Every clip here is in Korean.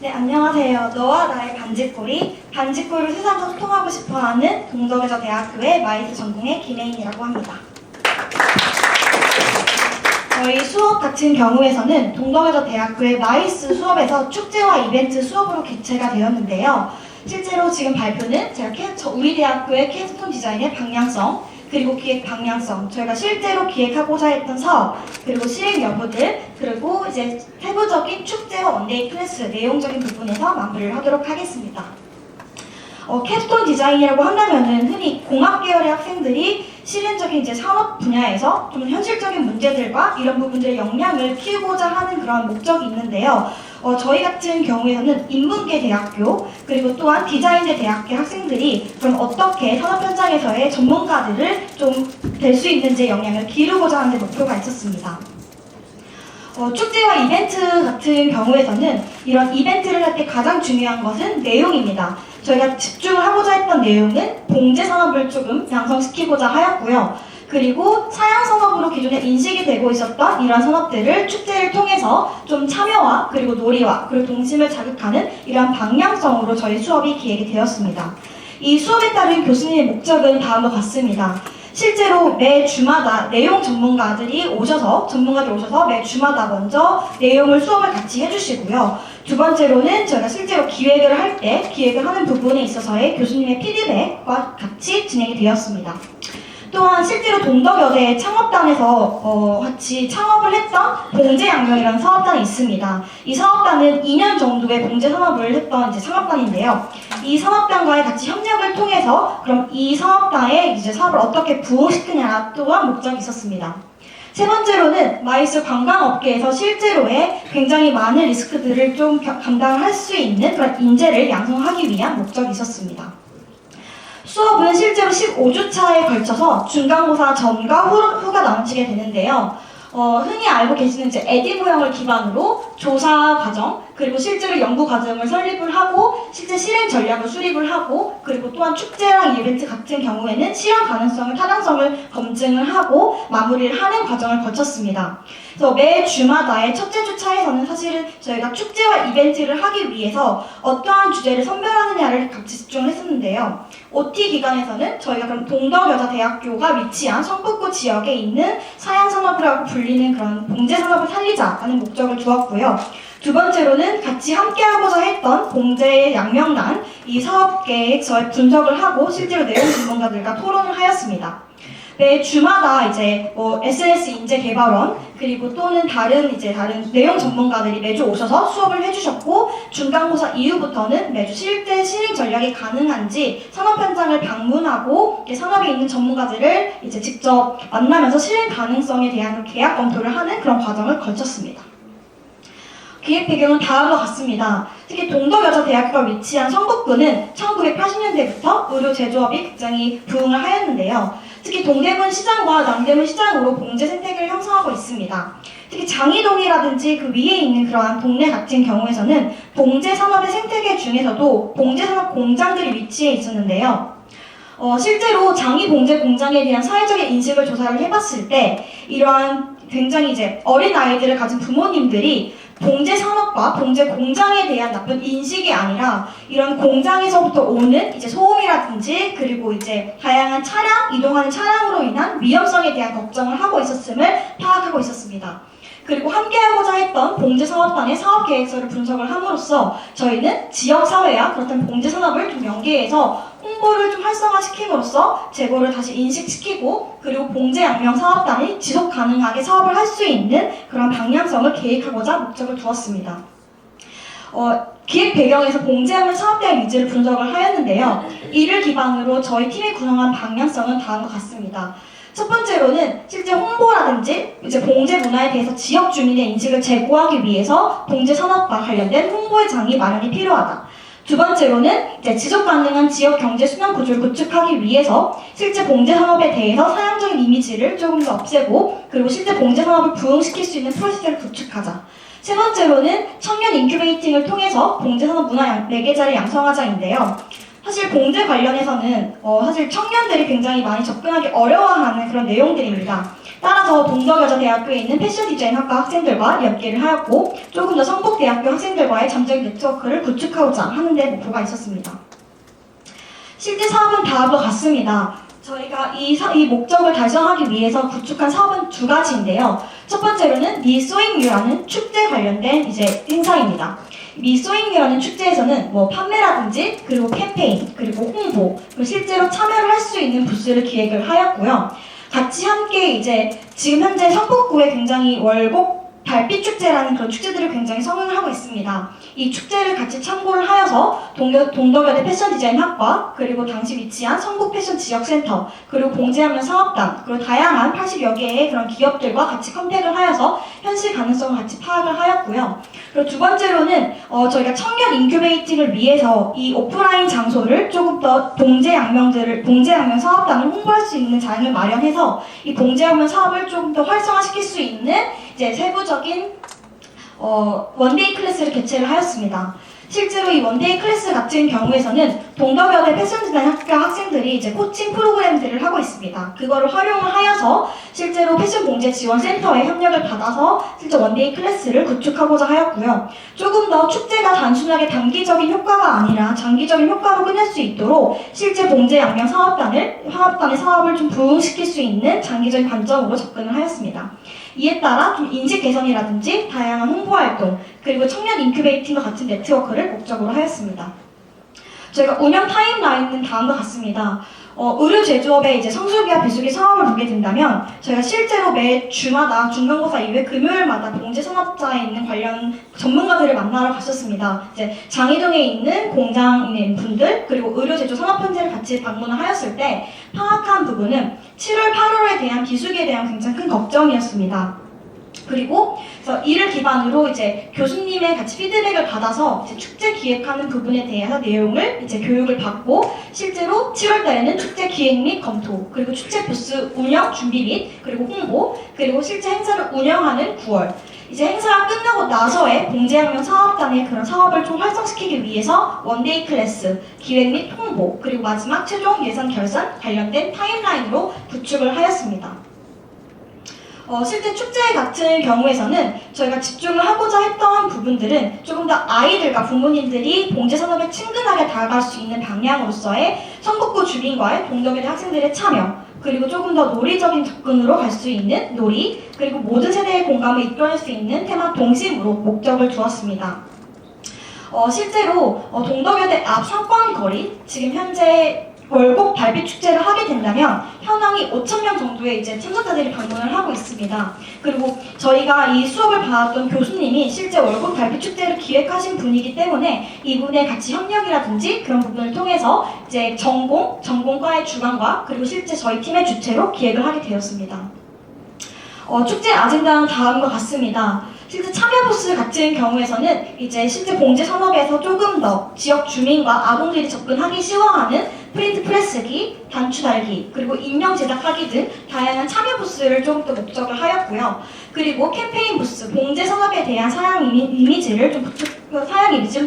네, 안녕하세요. 너와 나의 반지꼬리, 반지꼬리를 세상과 소통하고 싶어하는 동덕여자 대학교의 마이스 전공의 김혜인이라고 합니다. 저희 수업 같은 경우에서는 동덕여자 대학교의 마이스 수업에서 축제와 이벤트 수업으로 개최가 되었는데요. 실제로 지금 발표는 제가 우리 대학교의 캡스톤 디자인의 방향성, 그리고 기획 방향성, 저희가 실제로 기획하고자 했던 사업, 그리고 실행 여부들, 그리고 이제 세부적인 축제와 원데이 클래스 내용적인 부분에서 마무리를 하도록 하겠습니다. 캡스톤 디자인이라고 한다면은 흔히 공학 계열의 학생들이 실행적인 이제 산업 분야에서 좀 현실적인 문제들과 이런 부분들의 역량을 키우고자 하는 그런 목적이 있는데요. 저희 같은 경우에는 인문계 대학교 그리고 또한 디자인대 대학교 학생들이 그럼 어떻게 산업 현장에서의 전문가들을 좀 될 수 있는지 역량을 기르고자 하는 목표가 있었습니다. 축제와 이벤트 같은 경우에서는 이런 이벤트를 할 때 가장 중요한 것은 내용입니다. 저희가 집중을 하고자 했던 내용은 봉제 산업을 조금 양성시키고자 하였고요. 그리고 사양 산업으로 기존에 인식이 되고 있었던 이러한 산업들을 축제를 통해서 좀 참여와 그리고 놀이와 그리고 동심을 자극하는 이러한 방향성으로 저희 수업이 기획이 되었습니다. 이 수업에 따른 교수님의 목적은 다음과 같습니다. 실제로 매 주마다 내용 전문가들이 오셔서 매 주마다 먼저 내용을 수업을 같이 해주시고요. 두 번째로는 저희가 실제로 기획을 할 때 기획을 하는 부분에 있어서의 교수님의 피드백과 같이 진행이 되었습니다. 또한 실제로 동덕여대의 창업단에서 같이 창업을 했던 봉제양명이라는 사업단이 있습니다. 이 사업단은 2년 정도의 봉제 산업을 했던 이제 창업단인데요. 이 사업단과의 같이 협력을 통해서 그럼 이 사업단의 이제 사업을 어떻게 부흥시키냐 또한 목적이 있었습니다. 세 번째로는 마이스 관광업계에서 실제로의 굉장히 많은 리스크들을 좀 감당할 수 있는 그런 인재를 양성하기 위한 목적이 있었습니다. 수업은 실제로 15주차에 걸쳐서 중간고사 전과 후가 나눠지게 되는데요. 흔히 알고 계시는 이제 에디 모형을 기반으로 조사 과정, 그리고 실제로 연구 과정을 설립을 하고 실제 실행 전략을 수립을 하고 그리고 또한 축제랑 이벤트 같은 경우에는 실현 가능성을, 타당성을 검증을 하고 마무리를 하는 과정을 거쳤습니다. 그래서 매 주마다의 첫째 주차에서는 사실은 저희가 축제와 이벤트를 하기 위해서 어떠한 주제를 선별하느냐를 같이 집중을 했었는데요. OT 기간에서는 저희가 그럼 동덕여자대학교가 위치한 성북구 지역에 있는 사양산업이라고 불리는 그런 봉제산업을 살리자라는 목적을 두었고요. 두 번째로는 같이 함께하고자 했던 봉제의 양명단, 이 사업계획서에 분석을 하고 실제로 내용 전문가들과 토론을 하였습니다. 매 주마다 이제 SNS 인재개발원 그리고 또는 다른 내용 전문가들이 매주 오셔서 수업을 해주셨고 중간고사 이후부터는 매주 실제 실행 전략이 가능한지 산업 현장을 방문하고 산업에 있는 전문가들을 이제 직접 만나면서 실행 가능성에 대한 계약 검토를 하는 그런 과정을 거쳤습니다. 기획 배경은 다음과 같습니다. 특히 동덕여자대학교가 위치한 성북구는 1980년대부터 의료 제조업이 굉장히 부흥을 하였는데요. 특히 동대문 시장과 남대문 시장으로 봉제 생태계를 형성하고 있습니다. 특히 장이동이라든지 그 위에 있는 그러한 동네 같은 경우에서는 봉제 산업의 생태계 중에서도 봉제 산업 공장들이 위치해 있었는데요. 실제로 장이 봉제 공장에 대한 사회적인 인식을 조사를 해봤을 때 이러한 굉장히 이제 어린 아이들을 가진 부모님들이 봉제 산업과 봉제 공장에 대한 나쁜 인식이 아니라 이런 공장에서부터 오는 이제 소음이라든지 그리고 이제 다양한 차량, 이동하는 차량으로 인한 위험성에 대한 걱정을 하고 있었음을 파악하고 있었습니다. 그리고 함께하고자 했던 봉제산업단의 사업계획서를 분석을 함으로써 저희는 지역사회와 그렇다면 봉제산업을 좀 연계해서 홍보를 좀 활성화시킴으로써 재고를 다시 인식시키고 그리고 봉제양명 사업단이 지속 가능하게 사업을 할 수 있는 그런 방향성을 계획하고자 목적을 두었습니다. 기획 배경에서 봉제양명 사업대의 유지를 분석을 하였는데요. 이를 기반으로 저희 팀이 구성한 방향성은 다음과 같습니다. 첫 번째로는 실제 홍보라든지 이제 봉제 문화에 대해서 지역 주민의 인식을 제고하기 위해서 봉제 산업과 관련된 홍보의 장이 마련이 필요하다. 두 번째로는 이제 지속 가능한 지역 경제 수면 구조를 구축하기 위해서 실제 봉제 산업에 대해서 사양적인 이미지를 조금 더 없애고 그리고 실제 봉제 산업을 부흥시킬 수 있는 프로세스를 구축하자. 세 번째로는 청년 인큐베이팅을 통해서 봉제 산업 문화 매개자를 양성하자인데요. 사실 봉제 관련해서는 사실 청년들이 굉장히 많이 접근하기 어려워하는 그런 내용들입니다. 따라서 동덕여자대학교에 있는 패션 디자인 학과 학생들과 연계를 하였고 조금 더 성북대학교 학생들과의 잠재적 네트워크를 구축하고자 하는 데 목표가 있었습니다. 실제 사업은 다음과 같습니다. 저희가 이 목적을 달성하기 위해서 구축한 사업은 두 가지인데요. 첫 번째로는 미소잉유라는 축제 관련된 행사입니다. 미소잉유라는 축제에서는 판매라든지 그리고 캠페인 그리고 홍보 그리고 실제로 참여를 할 수 있는 부스를 기획을 하였고요. 같이 함께 지금 현재 성북구에 굉장히 월곡 달빛 축제라는 그런 축제들을 굉장히 성행을 하고 있습니다. 이 축제를 같이 참고를 하여서 동덕여대 패션 디자인 학과 그리고 당시 위치한 성북 패션 지역센터 그리고 봉제하면 사업단 그리고 다양한 80여 개의 그런 기업들과 같이 컨택을 하여서 현실 가능성을 같이 파악을 하였고요. 그리고 두 번째로는 저희가 청년 인큐베이팅을 위해서 이 오프라인 장소를 조금 더 봉제양명 사업단을 홍보할 수 있는 장을 마련해서 이 봉제양명 사업을 조금 더 활성화시킬 수 있는 세부적인 원데이 클래스를 개최를 하였습니다. 실제로 이 원데이 클래스 같은 경우에서는 동덕여대 패션 디자인 학교 학생들이 코칭 프로그램들을 하고 있습니다. 그거를 활용을 하여서 실제로 패션 봉제 지원 센터에 협력을 받아서 실제 원데이 클래스를 구축하고자 하였고요. 조금 더 축제가 단순하게 단기적인 효과가 아니라 장기적인 효과로 끝낼 수 있도록 실제 봉제 양명 사업단의 사업을 좀 부흥시킬 수 있는 장기적인 관점으로 접근을 하였습니다. 이에 따라 좀 인식 개선이라든지 다양한 홍보 활동 그리고 청년 인큐베이팅과 같은 네트워크를 목적으로 하였습니다. 저희가 운영 타임라인은 다음과 같습니다. 의류 제조업의 성수기와 비수기 사업을 보게 된다면 저희가 실제로 매 주마다 중간고사 이후에 금요일마다 봉제 산업자에 있는 관련 전문가들을 만나러 갔었습니다. 장희동에 있는 공장인 분들 그리고 의류 제조 산업현지를 같이 방문을 하였을 때 파악한 부분은 7월, 8월에 대한 비수기에 대한 굉장히 큰 걱정이었습니다. 그리고 그래서 이를 기반으로 교수님의 같이 피드백을 받아서 축제 기획하는 부분에 대해서 내용을 교육을 받고 실제로 7월 달에는 축제 기획 및 검토 그리고 축제 부스 운영 준비 및 그리고 홍보 그리고 실제 행사를 운영하는 9월 행사가 끝나고 나서의 봉제양명 사업단의 그런 사업을 좀 활성시키기 위해서 원데이 클래스 기획 및 홍보 그리고 마지막 최종 예산 결산 관련된 타임라인으로 구축을 하였습니다. 실제 축제 같은 경우에서는 저희가 집중을 하고자 했던 부분들은 조금 더 아이들과 부모님들이 봉제 산업에 친근하게 다가갈 수 있는 방향으로서의 성북구 주민과의 동덕여대 학생들의 참여 그리고 조금 더 논리적인 접근으로 갈 수 있는 놀이 그리고 모든 세대의 공감을 이끌어낼 수 있는 테마 동심으로 목적을 두었습니다. 실제로 동덕여대 앞 상권거리 지금 현재 월곡 달빛 축제를 하게 된다면 현황이 5,000명 정도의 참석자들이 방문을 하고 있습니다. 그리고 저희가 이 수업을 받았던 교수님이 실제 월곡 달빛 축제를 기획하신 분이기 때문에 이분의 같이 협력이라든지 그런 부분을 통해서 전공과의 주관과 그리고 실제 저희 팀의 주체로 기획을 하게 되었습니다. 축제 아젠다는 다음과 같습니다. 실제 참여 부스 같은 경우에서는 실제 봉제 산업에서 조금 더 지역 주민과 아동들이 접근하기 쉬워하는 프린트 프레스기, 단추 달기, 그리고 인형 제작하기 등 다양한 참여 부스를 조금 더 목적을 하였고요. 그리고 캠페인 부스, 봉제 산업에 대한 사양 이미지를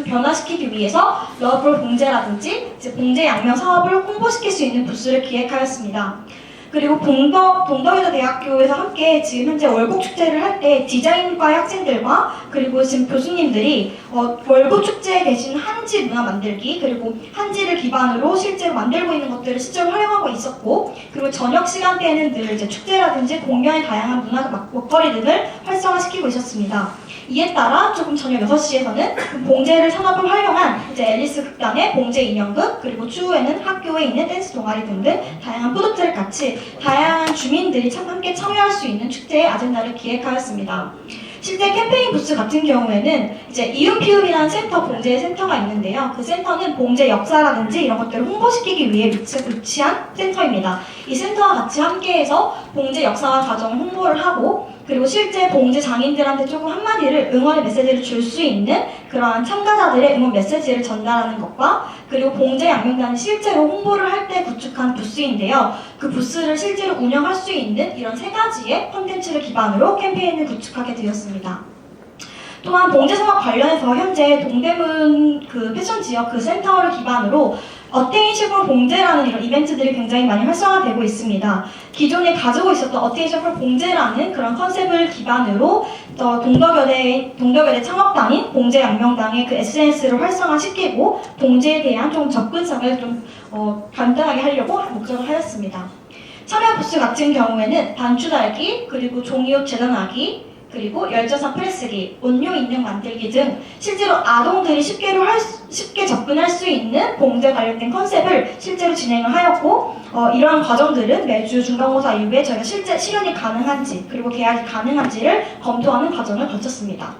변화시키기 위해서 러블 봉제라든지 봉제 양명 사업을 홍보시킬 수 있는 부스를 기획하였습니다. 그리고 동덕여자 대학교에서 함께 지금 현재 월곡 축제를 할 때 디자인과의 학생들과 그리고 지금 교수님들이 월곡 축제에 계신 한지 문화 만들기 그리고 한지를 기반으로 실제로 만들고 있는 것들을 실제로 활용하고 있었고 그리고 저녁 시간대에는 늘 축제라든지 공연의 다양한 문화 먹거리 등을 활성화시키고 있었습니다. 이에 따라 조금 저녁 6시에서는 봉제를 산업을 활용한 앨리스 극단의 봉제 인형극 그리고 추후에는 학교에 있는 댄스 동아리 등등 다양한 프로젝트를 같이 다양한 주민들이 함께 참여할 수 있는 축제의 아젠다를 기획하였습니다. 실제 캠페인 부스 같은 경우에는 이음피음이라는 센터, 봉제 센터가 있는데요. 그 센터는 봉제 역사라든지 이런 것들을 홍보시키기 위해 위치한 센터입니다. 이 센터와 같이 함께해서 봉제 역사와 과정을 홍보를 하고 그리고 실제 봉제 장인들한테 조금 한마디를 응원의 메시지를 줄 수 있는 그러한 참가자들의 응원 메시지를 전달하는 것과 그리고 봉제 양명단이 실제로 홍보를 할 때 구축한 부스인데요. 그 부스를 실제로 운영할 수 있는 이런 세 가지의 콘텐츠를 기반으로 캠페인을 구축하게 되었습니다. 또한 봉제 산업 관련해서 현재 동대문 그 패션 지역 그 센터를 기반으로 어테인시블 봉제라는 이런 이벤트들이 굉장히 많이 활성화되고 있습니다. 기존에 가지고 있었던 어테인시블 봉제라는 그런 컨셉을 기반으로 동덕여대 창업단인 봉제양명당의 그 SNS를 활성화시키고 봉제에 대한 좀 접근성을 좀 간단하게 하려고 목적을 하였습니다. 참여 부스 같은 경우에는 단추 달기, 그리고 종이옷 재단하기, 그리고 열자선 프레스기, 온료 인형 만들기 등 실제로 아동들이 쉽게 접근할 수 있는 봉제 관련된 컨셉을 실제로 진행을 하였고 이러한 과정들은 매주 중간고사 이후에 저희가 실제 실현이 가능한지 그리고 계약이 가능한지를 검토하는 과정을 거쳤습니다.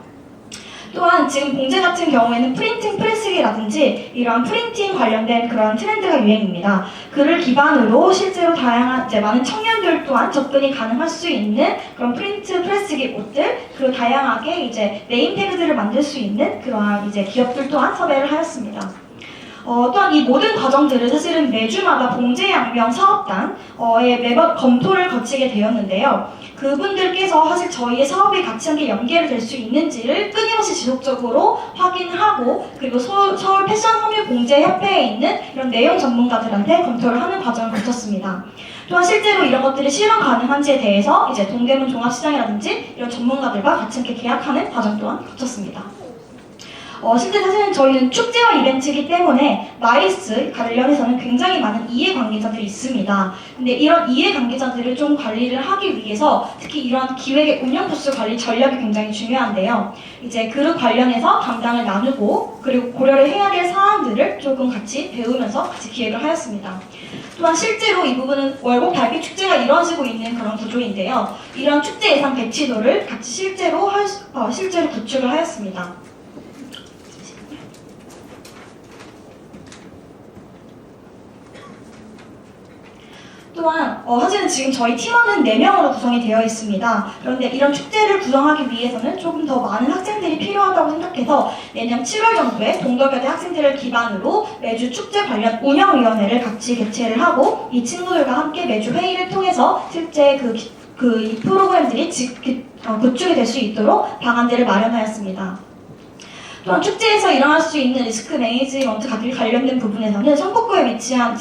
또한 지금 봉제 같은 경우에는 프린팅 프레스기라든지 이러한 프린팅 관련된 그런 트렌드가 유행입니다. 그를 기반으로 실제로 다양한 많은 청년들 또한 접근이 가능할 수 있는 그런 프린트 프레스기 옷들, 그리고 다양하게 이제 네임 태그들을 만들 수 있는 그러한 이제 기업들 또한 섭외를 하였습니다. 또한 이 모든 과정들을 사실은 매주마다 봉제양명 사업단의 매번 검토를 거치게 되었는데요. 그분들께서 사실 저희의 사업이 같이 함께 연계될 수 있는지를 끊임없이 지속적으로 확인하고 그리고 서울 패션 섬유 봉제 협회에 있는 이런 내용 전문가들한테 검토를 하는 과정을 거쳤습니다. 또한 실제로 이런 것들이 실현 가능한지에 대해서 이제 동대문 종합시장이라든지 이런 전문가들과 같이 함께 계약하는 과정 또한 거쳤습니다. 실제 사실은 저희는 축제와 이벤트이기 때문에 마이스 관련해서는 굉장히 많은 이해관계자들이 있습니다. 근데 이런 이해관계자들을 좀 관리를 하기 위해서 특히 이런 기획의 운영 부스 관리 전략이 굉장히 중요한데요. 이제 그 관련해서 담당을 나누고 그리고 고려를 해야 될 사항들을 조금 같이 배우면서 같이 기획을 하였습니다. 또한 실제로 이 부분은 월곡 달빛 축제가 이루어지고 있는 그런 구조인데요. 이런 축제 예산 배치도를 같이 실제로 구축을 하였습니다. 또한 사실은 지금 저희 팀원은 4명으로 구성이 되어 있습니다. 그런데 이런 축제를 구성하기 위해서는 조금 더 많은 학생들이 필요하다고 생각해서 내년 7월 정도에 동덕여대 학생들을 기반으로 매주 축제 관련 운영위원회를 같이 개최를 하고 이 친구들과 함께 매주 회의를 통해서 실제 이 프로그램들이 구축이 될 수 있도록 방안들을 마련하였습니다. 또한 축제에서 일어날 수 있는 리스크 매니지먼트 관련된 부분에서는 성북구에 위치한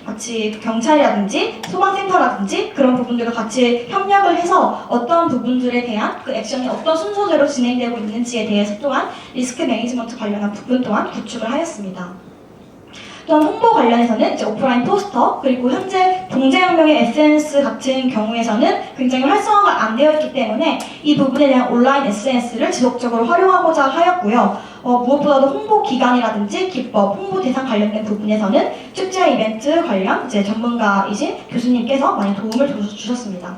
같이 경찰이라든지 소방센터라든지 그런 부분들과 같이 협력을 해서 어떤 부분들에 대한 그 액션이 어떤 순서대로 진행되고 있는지에 대해서 또한 리스크 매니지먼트 관련한 부분 또한 구축을 하였습니다. 또한 홍보 관련해서는 오프라인 포스터 그리고 현재 봉제양명의 SNS 같은 경우에서는 굉장히 활성화가 안 되어 있기 때문에 이 부분에 대한 온라인 SNS를 지속적으로 활용하고자 하였고요. 무엇보다도 홍보 기간이라든지 기법, 홍보 대상 관련된 부분에서는 축제와 이벤트 관련 전문가이신 교수님께서 많이 도움을 주셨습니다.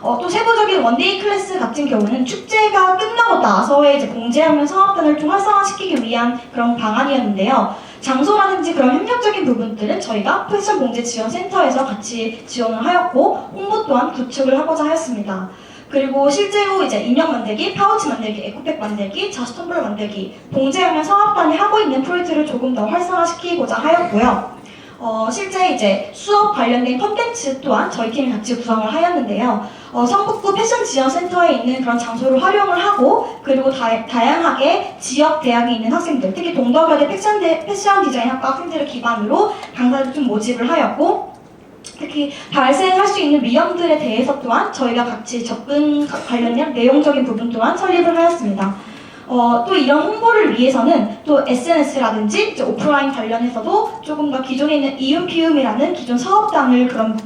또 세부적인 원데이 클래스 같은 경우는 축제가 끝나고 나서의 봉제양명 사업단을 좀 활성화시키기 위한 그런 방안이었는데요. 장소라든지 그런 협력적인 부분들은 저희가 패션 봉제 지원 센터에서 같이 지원을 하였고 홍보 또한 구축을 하고자 하였습니다. 그리고 실제로 인형 만들기, 파우치 만들기, 에코백 만들기, 자수 텀블러 만들기, 봉제양명 사업단이 하고 있는 프로젝트를 조금 더 활성화시키고자 하였고요. 실제 수업 관련된 컨텐츠 또한 저희 팀이 같이 구성을 하였는데요. 성북구 패션 지원 센터에 있는 그런 장소를 활용을 하고 그리고 다양하게 지역 대학에 있는 학생들, 특히 동덕여대 패션 디자인학과 학생들을 기반으로 강사를 좀 모집을 하였고 특히 발생할 수 있는 위험들에 대해서 또한 저희가 같이 접근 관련된 내용적인 부분 또한 설립을 하였습니다. 또 이런 홍보를 위해서는 또 SNS라든지 오프라인 관련해서도 조금 더 기존에 있는 이음피음이라는 기존 사업단을 그런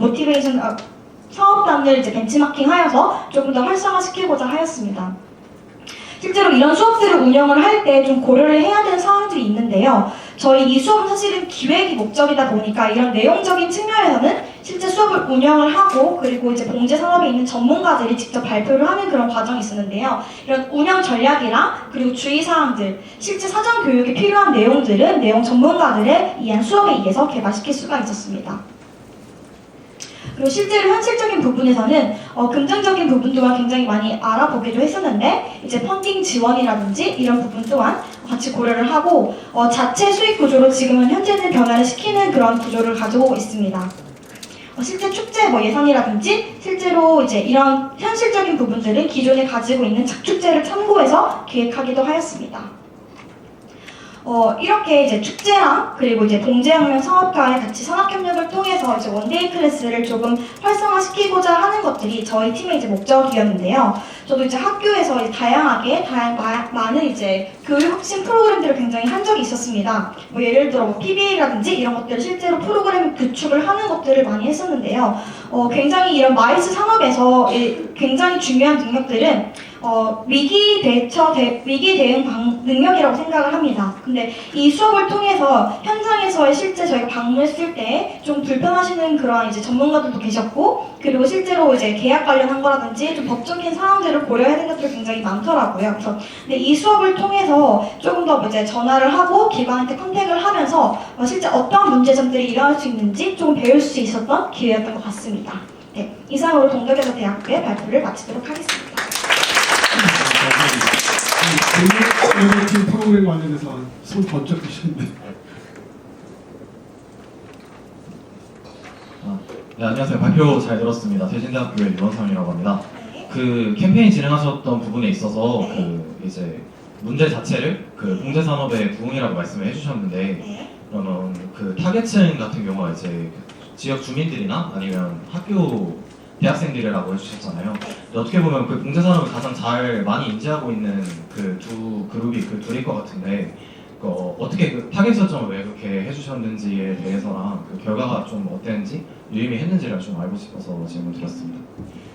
사업단을 벤치마킹하여서 조금 더 활성화시키고자 하였습니다. 실제로 이런 수업들을 운영을 할 때 좀 고려를 해야 되는 사항들이 있는데요. 저희 이 수업은 사실은 기획이 목적이다 보니까 이런 내용적인 측면에서는 실제 수업을 운영을 하고 그리고 봉제 산업에 있는 전문가들이 직접 발표를 하는 그런 과정이 있었는데요. 이런 운영 전략이랑 그리고 주의사항들, 실제 사전 교육에 필요한 내용들은 내용 전문가들에 의한 수업에 의해서 개발시킬 수가 있었습니다. 그리고 실제로 현실적인 부분에서는 긍정적인 부분 또한 굉장히 많이 알아보기도 했었는데 펀딩 지원이라든지 이런 부분 또한 같이 고려를 하고 자체 수익 구조로 지금은 현재는 변화를 시키는 그런 구조를 가지고 있습니다. 실제 축제 예산이라든지 실제로 이제 이런 현실적인 부분들은 기존에 가지고 있는 작축제를 참고해서 기획하기도 하였습니다. 이렇게 이제 축제랑 그리고 이제 동제학년 성악과의 같이 산학협력을 통해서 이제 원데이 클래스를 조금 활성화시키고자 하는 것들이 저희 팀의 이제 목적이었는데요. 저도 이제 학교에서 이제 많은 이제 교육 혁신 프로그램들을 굉장히 한 적이 있었습니다. 예를 들어 PBA라든지 이런 것들을 실제로 프로그램 구축을 하는 것들을 많이 했었는데요. 굉장히 이런 마이스 산업에서 굉장히 중요한 능력들은 위기 대응 능력이라고 생각을 합니다. 근데 이 수업을 통해서 현장에서의 실제 저희가 방문했을 때 좀 불편하시는 그러한 이제 전문가들도 계셨고, 그리고 실제로 이제 계약 관련한 거라든지 좀 법적인 사항들을 고려해야 되는 것들이 굉장히 많더라고요. 그래서 근데 이 수업을 통해서 조금 더 이제 전화를 하고 기관한테 컨택을 하면서 실제 어떤 문제점들이 일어날 수 있는지 조금 배울 수 있었던 기회였던 것 같습니다. 네, 이상으로 동덕여자 대학교의 발표를 마치도록 하겠습니다. 팀 프로그램 관련해서 손 번쩍 드셨는데. 네, 안녕하세요. 발표 잘 들었습니다. 대진대학교의 유원상이라고 합니다. 네. 그 캠페인 진행하셨던 부분에 있어서 네. 그 이제 문제 자체를 그 공제 산업의 부흥이라고 말씀을 해주셨는데, 네. 그러면 그 타겟층 같은 경우가 이제 그 지역 주민들이나 아니면 학교 대학생들이라고 해주셨잖아요. 근데 어떻게 보면 그 공제 산업을 가장 잘 많이 인지하고 있는 그 두 그룹이 그 둘일 것 같은데, 어떻게 그 타겟 설정을 왜 그렇게 해주셨는지에 대해서랑 그 결과가 좀 어땠는지 유의미했는지를 좀 알고 싶어서 질문 드렸습니다.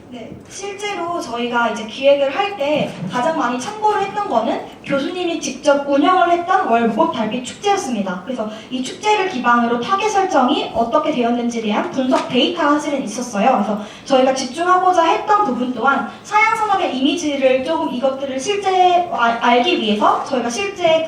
네, 실제로 저희가 이제 기획을 할 때 가장 많이 참고를 했던 거는 교수님이 직접 운영을 했던 월북 달빛 축제였습니다. 그래서 이 축제를 기반으로 타겟 설정이 어떻게 되었는지에 대한 분석 데이터가 사실은 있었어요. 그래서 저희가 집중하고자 했던 부분 또한 사양 산업의 이미지를 조금 이것들을 실제 알기 위해서 저희가 실제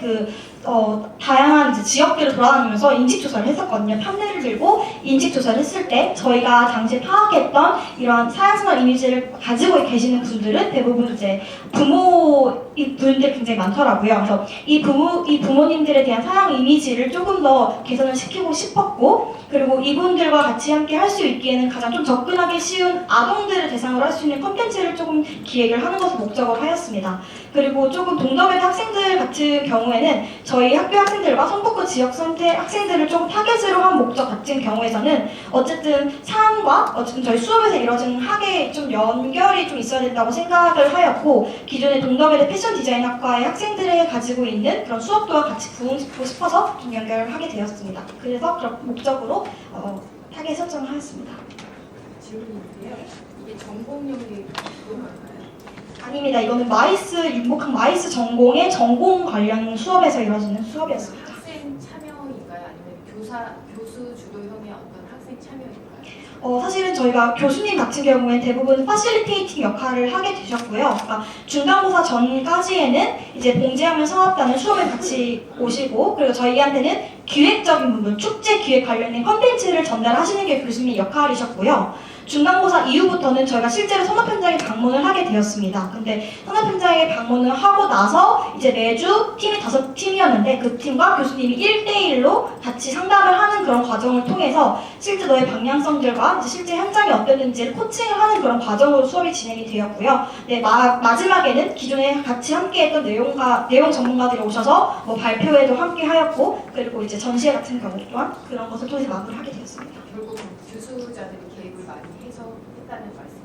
다양한 이제 지역들을 돌아다니면서 인식조사를 했었거든요. 판넬을 들고 인식조사를 했을 때 저희가 당시에 파악했던 이런 사양산업 이미지를 가지고 계시는 분들은 대부분 이제 부모분들이 굉장히 많더라고요. 그래서 이 부모님들에 대한 사양 이미지를 조금 더 개선을 시키고 싶었고, 그리고 이분들과 같이 함께 할 수 있기에는 가장 좀 접근하기 쉬운 아동들을 대상으로 할 수 있는 콘텐츠를 조금 기획을 하는 것을 목적으로 하였습니다. 그리고 조금 동덕여대 학생들 같은 경우에는 저희 학교 학생들과 성북구 지역 학생들을 조금 타겟으로 한 목적 같은 경우에서는 어쨌든 사안과 어쨌든 저희 수업에서 이루어지는 학에 좀 연결이 좀 있어야 된다고 생각을 하였고, 기존의 동덕여대 패션 디자인학과의 학생들이 가지고 있는 그런 수업도와 같이 부응시키고 싶어서 좀 연결을 하게 되었습니다. 그래서 그런 목적으로 타겟 설정을 하였습니다. 질문인데요. 이게 전공용이 그건가요? 아닙니다. 이거는 윤복학 마이스 전공의 전공 관련 수업에서 이루어지는 수업이었습니다. 학생 참여인가요? 아니면 교수 주도형의 어떤 학생 참여인가요? 사실은 저희가 교수님 같은 경우에 대부분 파실리테이팅 역할을 하게 되셨고요. 그러니까 중간고사 전까지에는 이제 봉제하면 성악단은 수업에 같이 오시고, 그리고 저희한테는 기획적인 부분, 축제 기획 관련된 컨텐츠를 전달하시는 게 교수님 역할이셨고요. 중간고사 이후부터는 저희가 실제로 산업 현장에 방문을 하게 되었습니다. 근데 산업 현장에 방문을 하고 나서 이제 매주 팀이 5팀이었는데 그 팀과 교수님이 1대1로 같이 상담을 하는 그런 과정을 통해서 실제 너의 방향성들과 이제 실제 현장이 어땠는지를 코칭을 하는 그런 과정으로 수업이 진행이 되었고요. 네, 마지막에는 기존에 같이 함께했던 내용 전문가들이 오셔서 발표회도 함께 하였고, 그리고 이제 전시회 같은 경우 또한 그런 것을 통해서 마무리하게 되었습니다. 결국 교수자들이 계획을 많이 해서 했다는 말씀.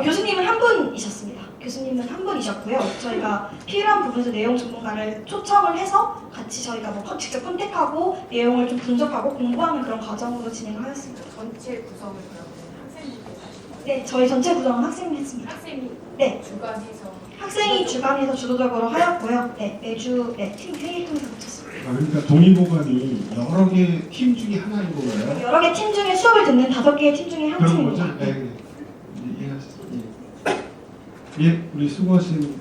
교수님은 한 분이셨습니다. 교수님은 한 분이셨고요. 저희가 필요한 부분에서 내용 전문가를 초청을 해서 같이 저희가 직접 컨택하고 내용을 좀 분석하고 공부하는 그런 과정으로 진행하였습니다. 전체 구성을 그러면 학생분께서 하신 거예요? 네, 저희 전체 구성은 학생이 했습니다. 학생이 네. 주관해서 학생이 주관해서 주도적으로 하였고요. 네, 매주 팀 회의 통해서 마쳤습니다. 그러니까 동의보감이 여러 개 팀 중에 하나인 건가요? 여러 개 팀 중에 수업을 듣는 5개의 팀 중에 한 그런 거죠? 팀입니다. 네. 이해하셨어요? 예, 우리 수고하신